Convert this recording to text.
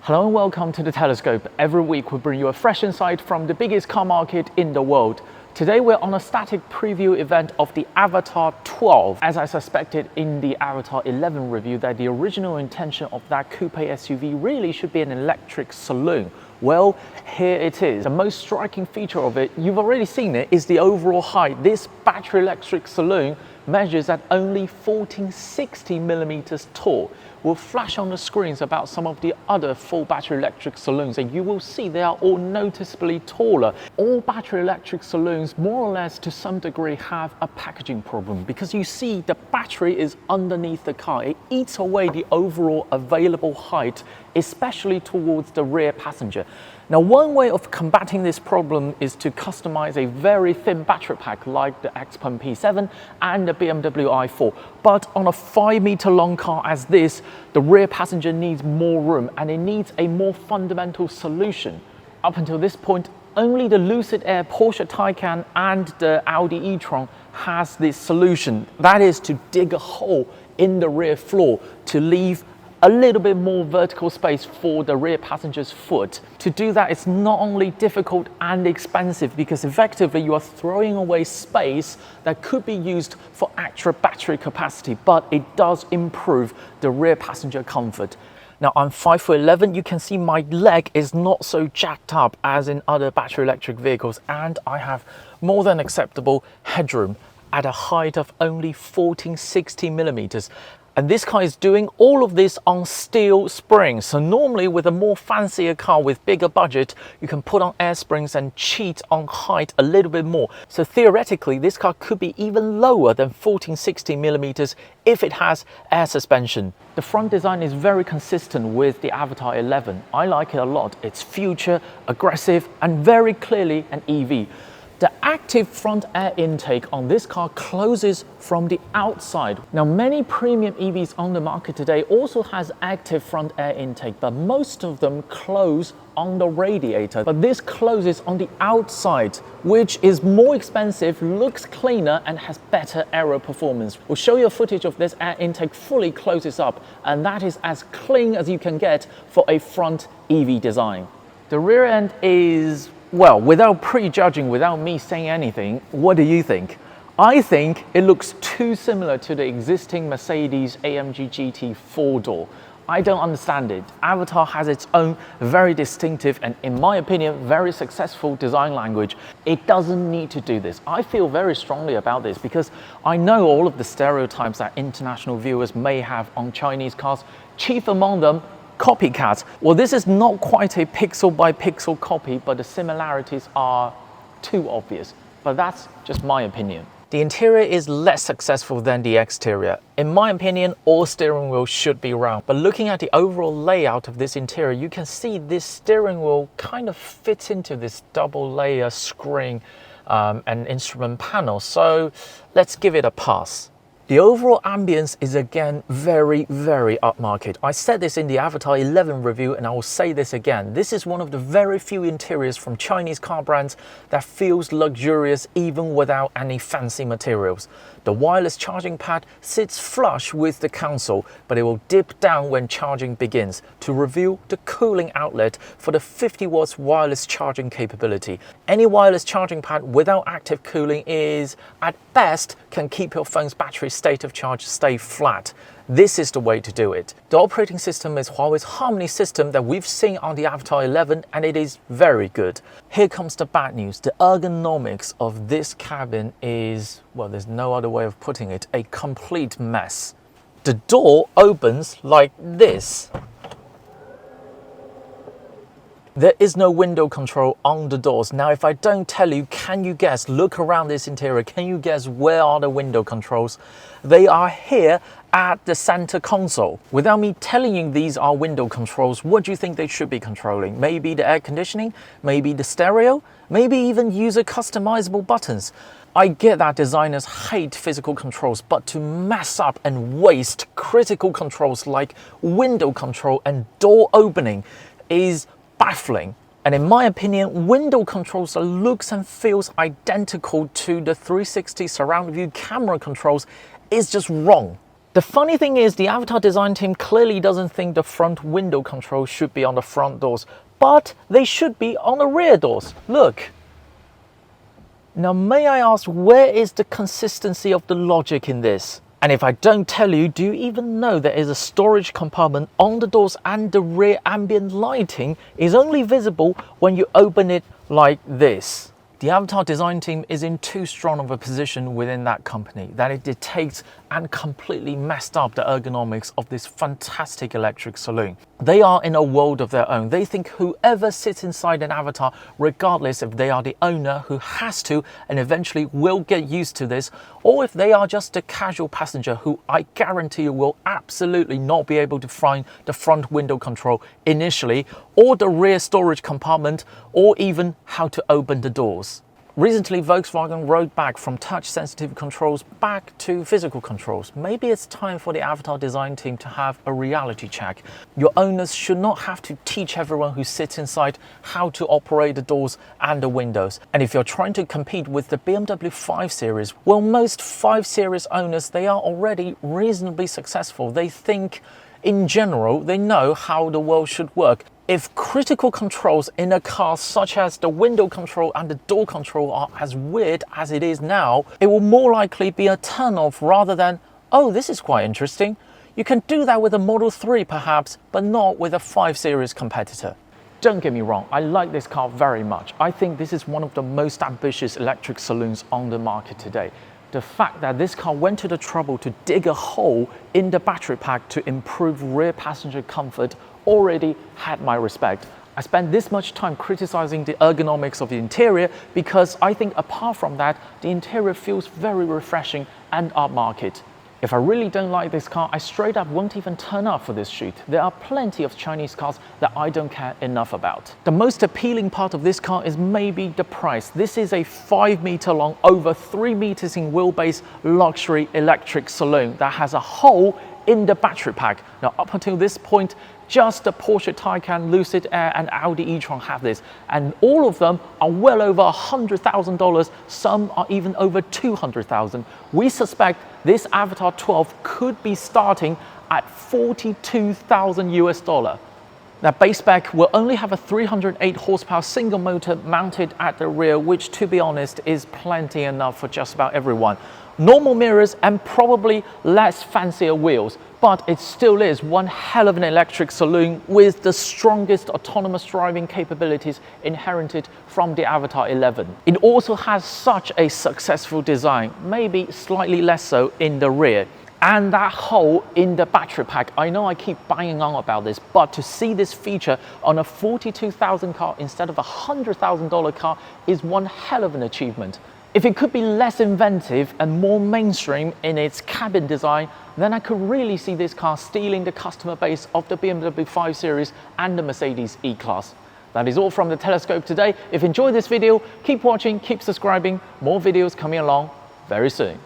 Hello and welcome to the Telescope. Every week we bring you a fresh insight from the biggest car market in the world. Today we're on a static preview event of the Avatr 12. As I suspected in the Avatr 11 review that the original intention of that coupe SUV really should be an electric saloon. Well, here it is. The most striking feature of it, you've already seen it, is the overall height. This battery electric saloon measures at only 1460 millimeters tall. We'll flash on the screens about some of the other full battery electric saloons, and you will see they are all noticeably taller. All battery electric saloons, more or less to some degree, have a packaging problem because you see the battery is underneath the car. It eats away the overall available height, especially towards the rear passenger. Now, one way of combating this problem is to customize a very thin battery pack like the Xpeng P7 and the BMW i4. But on a 5-meter long car as this, the rear passenger needs more room and it needs a more fundamental solution. Up until this point, only the Lucid Air Porsche Taycan and the Audi e-tron has this solution. That is to dig a hole in the rear floor to leave a little bit more vertical space for the rear passenger's foot. To do that, it's not only difficult and expensive because effectively you are throwing away space that could be used for extra battery capacity, but it does improve the rear passenger comfort. Now, I'm 5'11", you can see my leg is not so jacked up as in other battery electric vehicles, and I have more than acceptable headroom at a height of only 1460 millimeters. And this car is doing all of this on steel springs. So normally with a more fancier car with bigger budget, you can put on air springs and cheat on height a little bit more. So theoretically, this car could be even lower than 1460 millimeters if it has air suspension. The front design is very consistent with the Avatr 11. I like it a lot. It's future, aggressive, and very clearly an EV. The active front air intake on this car closes from the outside. Now, many premium EVs on the market today also has active front air intake, but most of them close on the radiator. But this closes on the outside, which is more expensive, looks cleaner, and has better aero performance. We'll show you a footage of this air intake fully closes up, and that is as clean as you can get for a front EV design. The rear end is, well, without prejudging, without me saying anything, what do you think? I think it looks too similar to the existing Mercedes AMG GT 4-door. I don't understand it. Avatr has its own very distinctive and, in my opinion, very successful design language. It doesn't need to do this. I feel very strongly about this because I know all of the stereotypes that international viewers may have on Chinese cars, chief among them, copycat. Well, this is not quite a pixel by pixel copy, but the similarities are too obvious. But that's just my opinion. The interior is less successful than the exterior. In my opinion, all steering wheels should be round. But looking at the overall layout of this interior, you can see this steering wheel kind of fits into this double layer screen and instrument panel. So let's give it a pass. The overall ambience is again very, very upmarket. I said this in the Avatr 11 review and I will say this again. This is one of the very few interiors from Chinese car brands that feels luxurious even without any fancy materials. The wireless charging pad sits flush with the console, but it will dip down when charging begins to reveal the cooling outlet for the 50 watts wireless charging capability. Any wireless charging pad without active cooling is, at best, can keep your phone's battery state of charge stay flat. This is the way to do it. The operating system is Huawei's Harmony system that we've seen on the Avatr 11, and it is very good. Here comes the bad news. The ergonomics of this cabin is, well, there's no other way of putting it, a complete mess. The door opens like this. There is no window control on the doors. Now, if I don't tell you, can you guess? Look around this interior. Can you guess where are the window controls? They are here at the center console. Without me telling you these are window controls, what do you think they should be controlling? Maybe the air conditioning? Maybe the stereo? Maybe even user customizable buttons? I get that designers hate physical controls, but to mess up and waste critical controls like window control and door opening is baffling. And in my opinion, window controls that looks and feels identical to the 360 surround view camera controls is just wrong. The funny thing is, the Avatr design team clearly doesn't think the front window control should be on the front doors, but they should be on the rear doors. Look. Now, may I ask, where is the consistency of the logic in this? And if I don't tell you, do you even know there is a storage compartment on the doors and the rear ambient lighting is only visible when you open it like this? The Avatr design team is in too strong of a position within that company that it dictates and completely messed up the ergonomics of this fantastic electric saloon. They are in a world of their own. They think whoever sits inside an Avatr, regardless if they are the owner who has to and eventually will get used to this, or if they are just a casual passenger who I guarantee you will absolutely not be able to find the front window control initially, or the rear storage compartment, or even how to open the doors. Recently, Volkswagen rolled back from touch-sensitive controls back to physical controls. Maybe it's time for the Avatr design team to have a reality check. Your owners should not have to teach everyone who sits inside how to operate the doors and the windows. And if you're trying to compete with the BMW 5 Series, well, most 5 Series owners, they are already reasonably successful. They think, in general, they know how the world should work. If critical controls in a car such as the window control and the door control are as weird as it is now, it will more likely be a turn-off rather than, oh, this is quite interesting. You can do that with a Model 3 perhaps, but not with a 5 Series competitor. Don't get me wrong, I like this car very much. I think this is one of the most ambitious electric saloons on the market today. The fact that this car went to the trouble to dig a hole in the battery pack to improve rear passenger comfort already had my respect. I spent this much time criticizing the ergonomics of the interior because I think apart from that, the interior feels very refreshing and upmarket. If I really don't like this car, I straight up won't even turn up for this shoot. There are plenty of Chinese cars that I don't care enough about. The most appealing part of this car is maybe the price. This is a 5-meter long, over 3 meters in wheelbase luxury electric saloon that has a hole in the battery pack. Now, up until this point, just the Porsche Taycan, Lucid Air and Audi e-tron have this, and all of them are well over $100,000, some are even over $200,000. We suspect this Avatr 12 could be starting at $42,000 US. Now, base spec will only have a 308 horsepower single motor mounted at the rear, which to be honest is plenty enough for just about everyone. Normal mirrors and probably less fancier wheels, but it still is one hell of an electric saloon with the strongest autonomous driving capabilities inherited from the Avatr 11. It also has such a successful design, maybe slightly less so in the rear. And that hole in the battery pack, I know I keep banging on about this, but to see this feature on a $42,000 car instead of a $100,000 car is one hell of an achievement. If it could be less inventive and more mainstream in its cabin design, then I could really see this car stealing the customer base of the BMW 5 Series and the Mercedes E-Class. That is all from the Telescope today. If you enjoyed this video, keep watching, keep subscribing. More videos coming along very soon.